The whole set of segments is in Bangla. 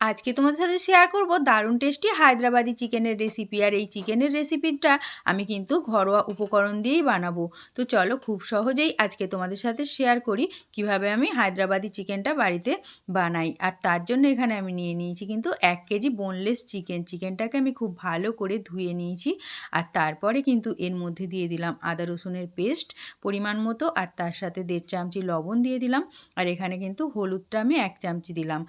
আজকে তোমাদের সাথে শেয়ার করব দারুণ টেস্টি হায়দ্রাবাদি চিকেনের রেসিপি। আর এই চিকেনের রেসিপিটা আমি কিন্তু ঘরোয়া উপকরণ দিয়েই বানাবো। তো চলো খুব সহজেই আজকে তোমাদের সাথে শেয়ার করি কিভাবে আমি হায়দ্রাবাদি চিকেনটা বাড়িতে বানাই। আর তার জন্য এখানে আমি নিয়ে নিয়েছি কিন্তু 1 কেজি বোনলেস চিকেনটাকে আমি খুব ভালো করে ধুয়ে নিয়েছি। আর তারপরে কিন্তু এর মধ্যে দিয়ে দিলাম আদা রসুনের পেস্ট পরিমাণ মতো, আর তার সাথে 1.5 চামচি লবণ দিয়ে দিলাম। আর এখানে কিন্তু হলুদটা আমি 1 চামচি দিলাম।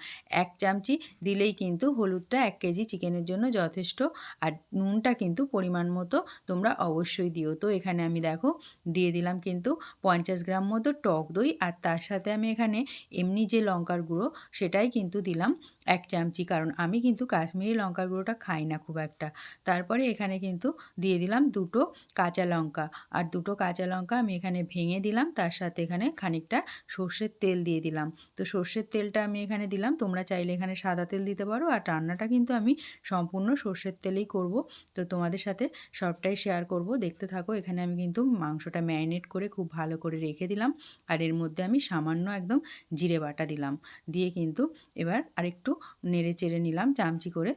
1 চামচি দিলেই কিন্তু হলুদটা 1 কেজি চিকেনের জন্য যথেষ্ট। আর নুনটা কিন্তু পরিমাণ মতো তোমরা অবশ্যই দিও। তো এখানে আমি দেখো দিয়ে দিলাম কিন্তু 50 গ্রাম মতো টক দই, আর তার সাথে আমি এখানে এমনি যে লঙ্কার গুঁড়ো সেটাই কিন্তু দিলাম 1 চামচি, কারণ আমি কিন্তু কাশ্মীরি লঙ্কার গুঁড়োটা খাই না খুব একটা। তারপরে এখানে কিন্তু দিয়ে দিলাম 2টো কাঁচা লঙ্কা, আর 2টো কাঁচা লঙ্কা আমি এখানে ভেঙে দিলাম। তার সাথে এখানে খানিকটা সর্ষের তেল দিয়ে দিলাম। তো সর্ষের তেলটা আমি এখানে দিলাম, তোমরা চাইলে এখানে সাদা তেল দিতে পারো। আর রান্নাটা কিন্তু আমি সম্পূর্ণ সর্ষের তেলেই করব। তো তোমাদের সাথে সবটাই শেয়ার করব, দেখতে থাকো। এখানে আমি কিন্তু মাংসটা ম্যারিনেট করে খুব ভালো করে রেখে দিলাম। আর এর মধ্যে আমি সামান্য একদম জিরে বাটা দিলাম, দিয়ে কিন্তু এবার আরেকটু নেড়ে চেড়ে নিলাম চামচি করে।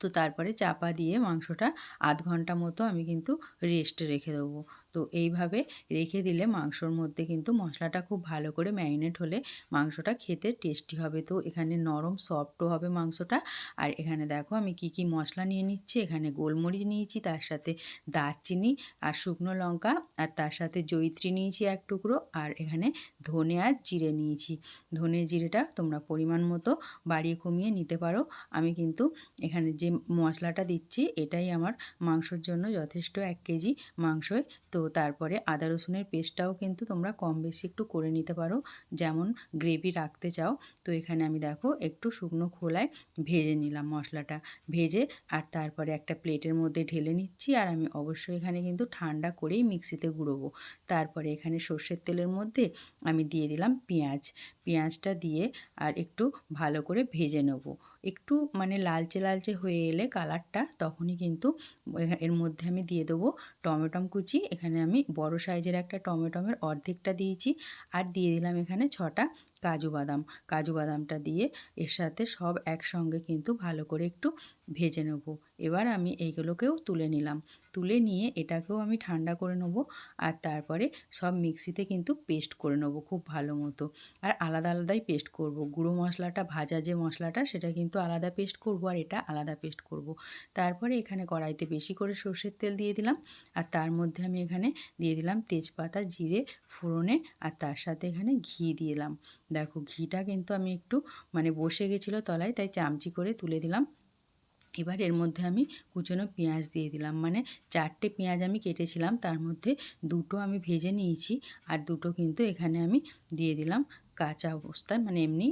তো তারপরে চাপা দিয়ে মাংসটা আধ ঘন্টা মতো আমি কিন্তু রেস্টে রেখে দেবো। তো এইভাবে রেখে দিলে মাংসর মধ্যে কিন্তু মশলাটা খুব ভালো করে ম্যারিনেট হলে মাংসটা খেতে টেস্টি হবে। তো এখানে নরম সফটও হবে মাংসটা। আর এখানে দেখো আমি কি কি মশলা নিয়ে নিচ্ছি। এখানে গোলমরিচ নিয়েছি, তার সাথে দারচিনি আর শুকনো লঙ্কা, আর তার সাথে জয়িত্রী নিয়েছি 1 টুকরো, আর এখানে ধনে আর জিরে নিয়েছি। ধনে জিরেটা তোমরা পরিমাণ মতো বাড়িয়ে কমিয়ে নিতে পারো। আমি কিন্তু এখানে যে মশলাটা দিচ্ছি এটাই আমার মাংসর জন্য যথেষ্ট 1 কেজি মাংসয়। তো তারপরে আদা রসুনের পেস্টটাও কিন্তু তোমরা কম বেশি একটু করে নিতে পারো, যেমন গ্রেভি রাখতে চাও। তো এখানে আমি দেখো একটু শুকনো খোলায় ভেজে নিলাম মশলাটা, ভেজে আর তারপরে একটা প্লেটের মধ্যে ঢেলে নিচ্ছি। আর আমি অবশ্যই এখানে কিন্তু ঠান্ডা করেই মিক্সিতে গুঁড়োবো। তারপরে এখানে সর্ষের তেলের মধ্যে আমি দিয়ে দিলাম পেঁয়াজটা দিয়ে আর একটু ভালো করে ভেজে নেব। একটু মানে লালচে লালচে হয়ে এলে কালারটা, তখনই কিন্তু এর মধ্যে আমি দিয়ে দেবো টমেটো কুচি। এখানে আমি বড় সাইজের একটা টমেটোমের অর্ধেকটা দিয়েছি। আর দিয়ে দিলাম এখানে 6টা কাজু বাদামটা দিয়ে এর সাথে সব একসঙ্গে কিন্তু ভালো করে একটু ভেজে নেব। এবার আমি এইগুলোকেও তুলে নিলাম, তুলে নিয়ে এটাকেও আমি ঠান্ডা করে নেব। আর তারপরে সব মিক্সিতে কিন্তু পেস্ট করে নেব খুব ভালো মতো। আর আলাদা আলাদাই পেস্ট করব, গুঁড়ো মশলাটা ভাজা যে মশলাটা সেটা কিন্তু আলাদা পেস্ট করব, আর এটা আলাদা পেস্ট করব। তারপরে এখানে কড়াইতে বেশি করে সর্ষের তেল দিয়ে দিলাম। আর তার মধ্যে আমি এখানে দিয়ে দিলাম তেজপাতা, জিরে ফোড়নে, আর তার সাথে এখানে ঘি দিলাম। দেখো ঘিটা কিন্তু আমি একটু মানে বসে গেছিলো তলায়, তাই চামচি করে তুলে দিলাম। এবার এর মধ্যে আমি কুচনো পেঁয়াজ দিয়ে দিলাম, মানে 4টে পেঁয়াজ আমি কেটেছিলাম, তার মধ্যে 2টো আমি ভেজে নিয়েছি। আর 2টো কিন্তু এখানে আমি দিয়ে দিলাম কাঁচা অবস্থায়, মানে এমনি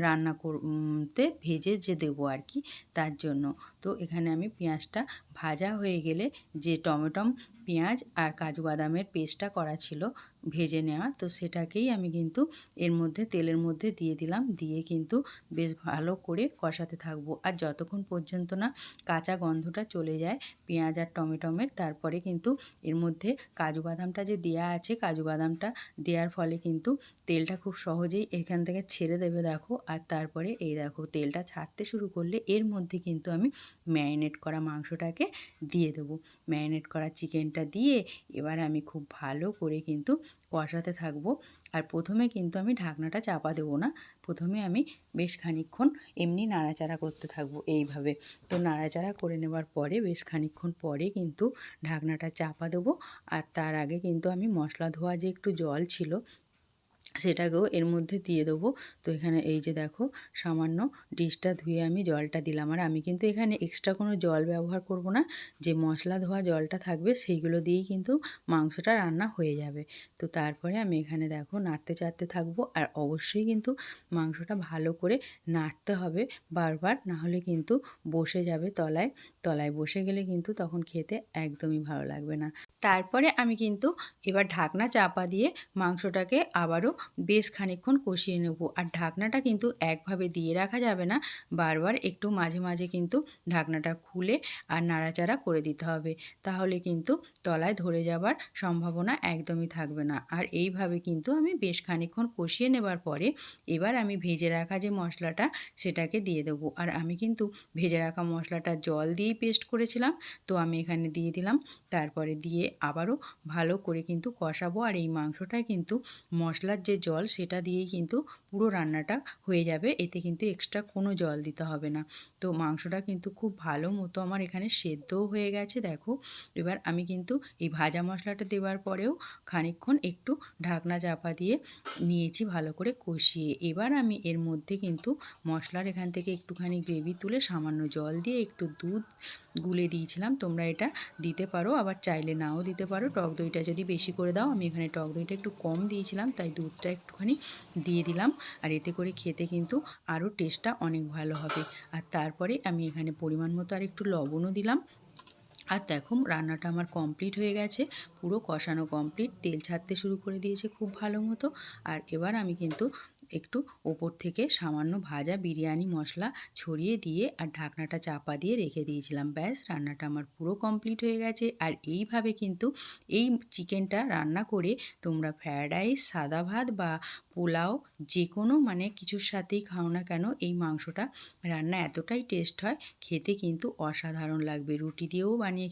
রান্না করতে ভেজে যে দেবো আর কি, তার জন্য। তো এখানে আমি পেঁয়াজটা ভাজা হয়ে গেলে যে টমেটো পেঁয়াজ আর কাজু বাদামের পেস্টটা করা ছিল ভেজে নেওয়া, তো সেটাকেই আমি কিন্তু এর মধ্যে তেলের মধ্যে দিয়ে দিলাম, দিয়ে কিন্তু বেশ ভালো করে কষাতে থাকবো। আর যতক্ষণ পর্যন্ত না কাঁচা গন্ধটা চলে যায় পেঁয়াজ আর টমেটোমের, তারপরে কিন্তু এর মধ্যে কাজু বাদামটা যে দেওয়া আছে, কাজু বাদামটা দেওয়ার ফলে কিন্তু তেলটা খুব সহজেই এখান থেকে ছেড়ে দেবে দেখো। আর তারপরে এই দেখো তেলটা ছাড়তে শুরু করলে এর মধ্যে কিন্তু আমি ম্যারিনেট করা মাংসটাকে দিয়ে দেবো। ম্যারিনেট করা চিকেনটা দিয়ে এবার আমি খুব ভালো করে কিন্তু কষাতে থাকবো। আর প্রথমে কিন্তু আমি ঢাকনাটা চাপা দেবো না, প্রথমে আমি বেশ খানিকক্ষণ এমনি নাড়াচাড়া করতে থাকবো এইভাবে। তো নাড়াচাড়া করে নেবার পরে বেশ খানিকক্ষণ পরে কিন্তু ঢাকনাটা চাপা দেবো। আর তার আগে কিন্তু আমি মশলা ধোয়া যে একটু জল ছিল সেটাকেও এর মধ্যে দিয়ে দেবো। তো এখানে এই যে দেখো সামান্য ডিশটা ধুয়ে আমি জলটা দিলাম। আর আমি কিন্তু এখানে এক্সট্রা কোনো জল ব্যবহার করব না, যে মশলা ধোয়া জলটা থাকবে সেইগুলো দিয়েই কিন্তু মাংসটা রান্না হয়ে যাবে। তো তারপরে আমি এখানে দেখো নাড়তে চাড়তে থাকবো। আর অবশ্যই কিন্তু মাংসটা ভালো করে নাড়তে হবে বারবার, না হলে কিন্তু বসে যাবে তলায়। তলায় বসে গেলে কিন্তু তখন খেতে একদমই ভালো লাগবে না। তারপরে আমি কিন্তু এবার ঢাকনা চাপা দিয়ে মাংসটাকে আবারও বেশ খানিকক্ষণ কষিয়ে নেব। আর ঢাকনাটা কিন্তু একভাবে দিয়ে রাখা যাবে না, বারবার একটু মাঝে মাঝে কিন্তু ঢাকনাটা খুলে আর নাড়াচাড়া করে দিতে হবে। তাহলে কিন্তু তলায় ধরে যাবার সম্ভাবনা একদমই থাকবে না। আর এইভাবে কিন্তু আমি বেশ খানিকক্ষণ কষিয়ে নেবার পরে এবার আমি ভেজে রাখা যে মশলাটা সেটাকে দিয়ে দেবো। আর আমি কিন্তু ভেজে রাখা মশলাটা জল দিয়েই পেস্ট করেছিলাম, তো আমি এখানে দিয়ে দিলাম। তারপরে দিয়ে আবারও ভালো করে কিন্তু কষাবো। আর এই মাংসটায় কিন্তু মশলার যে জল সেটা দিয়েই কিন্তু পুরো রান্নাটা হয়ে যাবে, এতে কিন্তু এক্সট্রা কোনো জল দিতে হবে না। তো মাংসটা কিন্তু খুব ভালো মতো আমার এখানে সেদ্ধও হয়ে গেছে দেখো। এবার আমি কিন্তু এই ভাজা মশলাটা দেওয়ার পরেও খানিকক্ষণ একটু ঢাকনা চাপা দিয়ে নিয়েছি ভালো করে কষিয়ে। এবার আমি এর মধ্যে কিন্তু মশলার এখান থেকে একটুখানি গ্রেভি তুলে সামান্য জল দিয়ে একটু দুধ গুলে দিয়েছিলাম। তোমরা এটা দিতে পারো, আবার চাইলে নাও দিতে পারো। টক দইটা যদি বেশি করে দাও, আমি এখানে টক দইটা একটু কম দিয়েছিলাম, তাই দুধটা একটুখানি দিয়ে দিলাম। আর এতে করে খেতে কিন্তু আরও টেস্টটা অনেক ভালো হবে। আর তারপরে আমি এখানে পরিমাণ মতো আর একটু লবণও দিলাম। আর দেখো রান্নাটা আমার কমপ্লিট হয়ে গেছে, পুরো কষানো কমপ্লিট, তেল ছাড়তে শুরু করে দিয়েছে খুব ভালো মতো। আর এবার আমি কিন্তু একটু ওপর থেকে সামান্য ভাজা বিরিয়ানি মশলা ছড়িয়ে দিয়ে আর ঢাকনাটা চাপা দিয়ে রেখে দিয়েছিলাম। ব্যাস, রান্নাটা আমার পুরো কমপ্লিট হয়ে গেছে। আর এইভাবে কিন্তু এই চিকেনটা রান্না করে তোমরা ফ্রায়েড রাইস, সাদা ভাত বা পোলাও যে কোনো মানে কিছুর সাথেই খাও না কেন, এই মাংসটা রান্না এতটাই টেস্ট হয়, খেতে কিন্তু অসাধারণ লাগবে। রুটি দিয়েও বানিয়ে